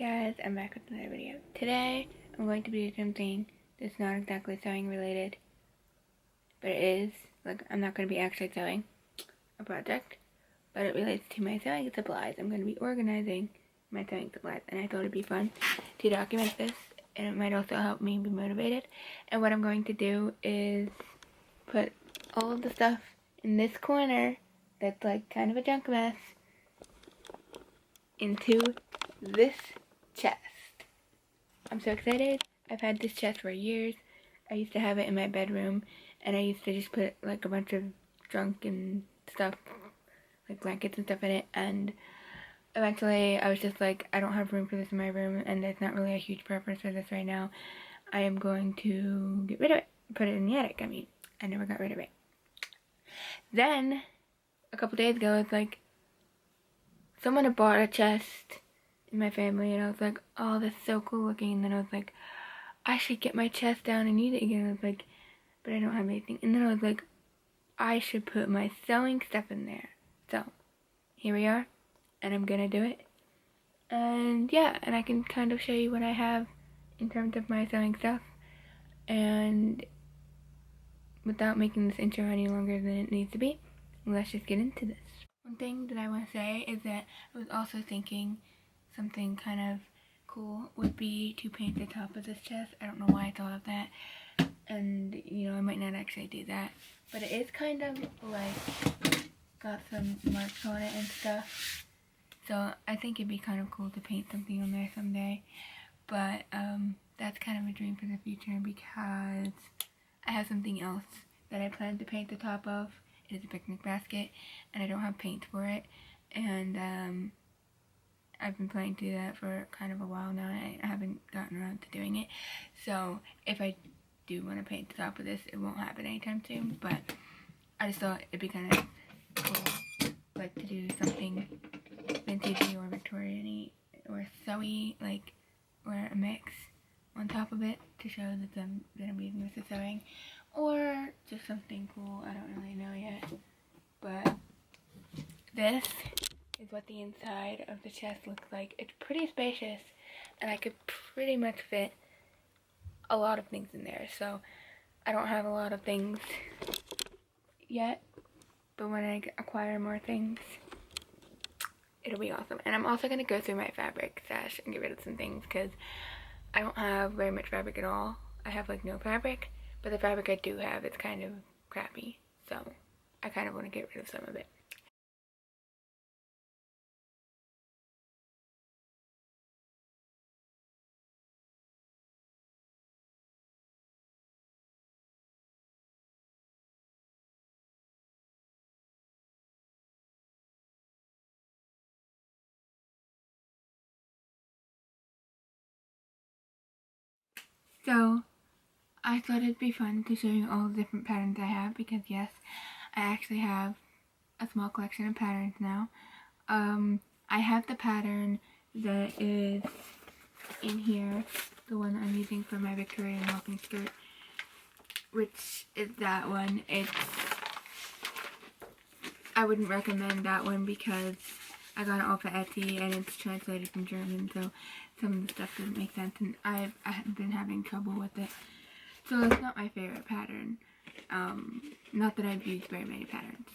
Guys, I'm back with another video. Today, I'm going to be doing something that's not exactly sewing related, but it is. Like, I'm not going to be actually sewing a project, but it relates to my sewing supplies. I'm going to be organizing my sewing supplies, and I thought it'd be fun to document this, and it might also help me be motivated. And what I'm going to do is put all of the stuff in this corner that's like kind of a junk mess into this chest. I'm so excited. I've had this chest for years. I used to have it in my bedroom, and I used to just put like a bunch of junk and stuff, like blankets and stuff in it, and eventually I was just like, I don't have room for this in my room, and there's not really a huge purpose for this right now. I am going to get rid of it, put it in the attic. I never got rid of it. Then, a couple days ago, it's like, someone had bought a chest in my family, and I was like, oh, that's so cool looking. And then I was like, I should get my chest down and use it again. I was like, but I don't have anything. And then I was like, I should put my sewing stuff in there. So here we are, and I'm gonna do it. And yeah, and I can kind of show you what I have in terms of my sewing stuff, and without making this intro any longer than it needs to be, let's just get into this. One thing that I want to say is that I was also thinking something kind of cool would be to paint the top of this chest. I don't know why I thought of that, and you know, I might not actually do that, but it is kind of like got some marks on it and stuff, so I think it'd be kind of cool to paint something on there someday. But that's kind of a dream for the future, because I have something else that I plan to paint the top of. It is a picnic basket, and I don't have paint for it, and I've been planning to do that for kind of a while now, and I haven't gotten around to doing it. So if I do want to paint the top of this, it won't happen anytime soon, but I just thought it'd be kind of cool, like, to do something vintage or Victorian-y or sewy, like, or a mix on top of it to show that I'm using this for sewing, or just something cool. I don't really know yet, but this is what the inside of the chest looks like. It's pretty spacious, and I could pretty much fit a lot of things in there. So I don't have a lot of things yet, but when I acquire more things, it'll be awesome. And I'm also going to go through my fabric stash and get rid of some things, because I don't have very much fabric at all. I have like no fabric, but the fabric I do have, it's kind of crappy, so I kind of want to get rid of some of it. So I thought it'd be fun to show you all the different patterns I have, because yes, I actually have a small collection of patterns now. I have the pattern that is in here, the one I'm using for my Victorian walking skirt, which is that one. I wouldn't recommend that one because I got it off of Etsy and it's translated from German, so some of the stuff doesn't make sense, and I've been having trouble with it. So it's not my favorite pattern. Not that I've used very many patterns.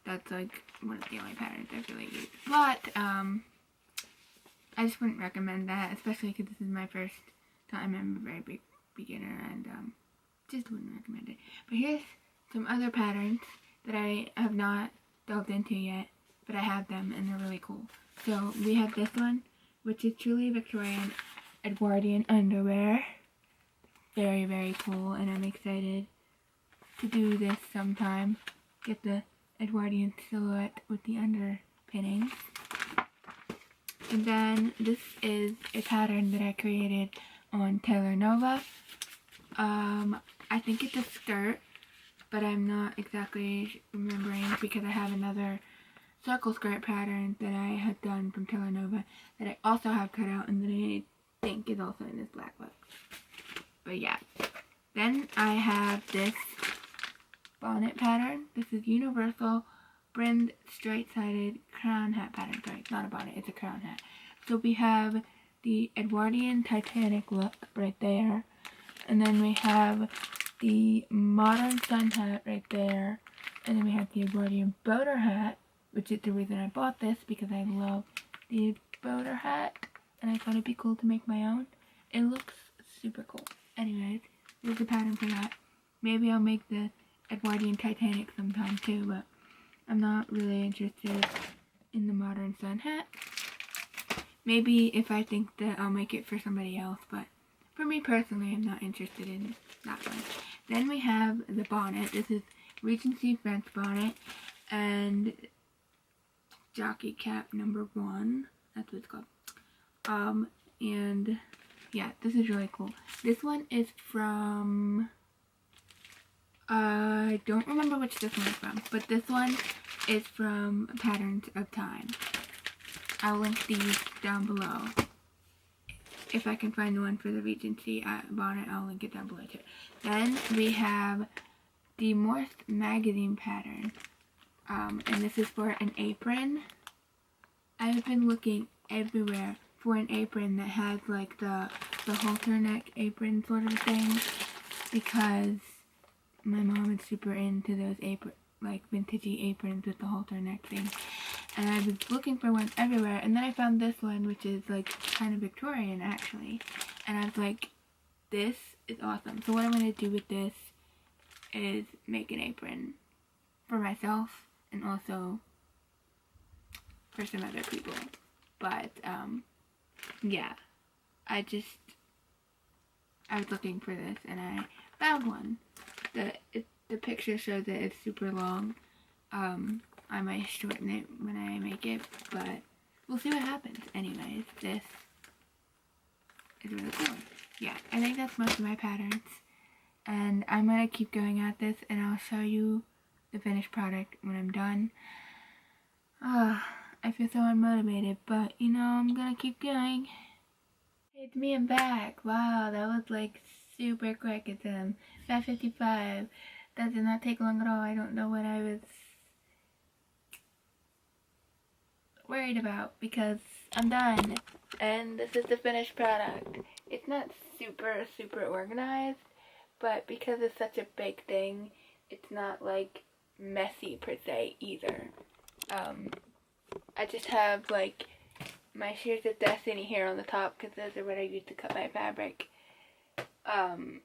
That's like one of the only patterns I've really used. But I just wouldn't recommend that, especially because this is my first time. I'm a very big beginner, and just wouldn't recommend it. But here's some other patterns that I have not delved into yet, but I have them, and they're really cool. So we have this one, which is truly Victorian Edwardian underwear. Very, very cool, and I'm excited to do this sometime. Get the Edwardian silhouette with the underpinnings. And then this is a pattern that I created on Taylor Nova. I think it's a skirt, but I'm not exactly remembering, because I have another circle skirt pattern that I had done from Taylor Nova that I also have cut out, and that I think is also in this black book. But yeah, then I have this bonnet pattern. This is universal brimmed straight-sided crown hat pattern. Sorry, it's not a bonnet, it's a crown hat. So we have the Edwardian Titanic look right there. And then we have the modern sun hat right there. And then we have the Edwardian boater hat, which is the reason I bought this, because I love the boater hat. And I thought it'd be cool to make my own. It looks super cool. Anyways, there's a pattern for that. Maybe I'll make the Edwardian Titanic sometime too, but I'm not really interested in the modern sun hat. Maybe if I think that I'll make it for somebody else, but for me personally, I'm not interested in that one. Then we have the bonnet. This is Regency French bonnet and jockey cap number 1. That's what it's called. And yeah, this is really cool. This one is from, I don't remember which this one is from, but this one is from Patterns of Time. I'll link these down below. If I can find the one for the Regency bonnet, I'll link it down below too. Then we have the Morse magazine pattern, and this is for an apron. I've been looking everywhere for an apron that has like the halter neck apron sort of thing, because my mom is super into those like vintagey aprons with the halter neck thing. And I was looking for one everywhere, and then I found this one, which is like kind of Victorian actually, and I was like, this is awesome. So what I'm going to do with this is make an apron for myself and also for some other people. But yeah, I was looking for this and I found one. The picture shows that it's super long. I might shorten it when I make it, but we'll see what happens. Anyways, this is really cool. Yeah, I think that's most of my patterns. And I'm going to keep going at this, and I'll show you the finished product when I'm done. I feel so unmotivated, but you know, I'm going to keep going. Hey, it's me, I'm back. Wow, that was like super quick. It's 5:55. That did not take long at all. I don't know what I was worried about, because I'm done, and this is the finished product. It's not super organized, but because it's such a big thing, it's not like messy per se either. I just have like my shears of destiny here on the top, because those are what I use to cut my fabric. And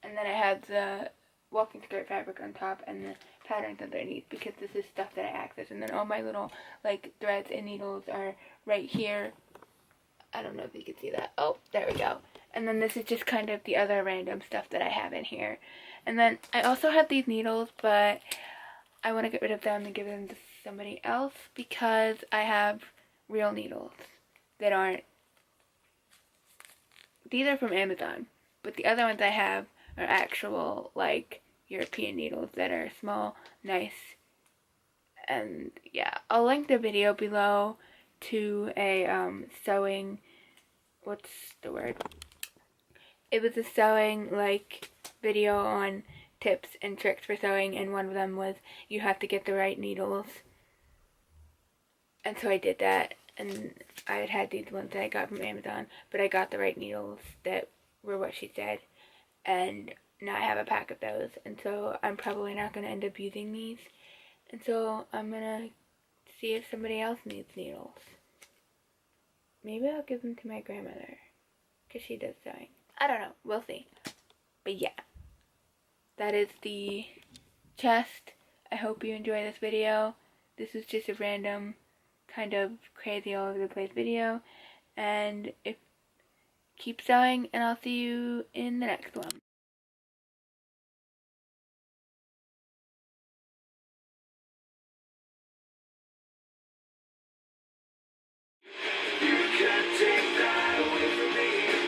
then I have the walking skirt fabric on top and the patterns underneath, because this is stuff that I access. And then all my little like threads and needles are right here. I don't know if you can see that. Oh, there we go. And then this is just kind of the other random stuff that I have in here. And then I also have these needles, but I want to get rid of them and give them to somebody else, because I have real needles that aren't, these are from Amazon, but the other ones I have are actual like European needles that are small, nice. And yeah, I'll link the video below to a sewing, what's the word? It was a sewing like video on tips and tricks for sewing, and one of them was you have to get the right needles. And so I did that, and I had these ones that I got from Amazon, but I got the right needles that were what she said, and now I have a pack of those, and so I'm probably not going to end up using these, and so I'm going to see if somebody else needs needles. Maybe I'll give them to my grandmother, because she does sewing. I don't know, we'll see. But yeah, that is the chest. I hope you enjoy this video. This is just a random kind of crazy all over the place video, and keep sewing, and I'll see you in the next one.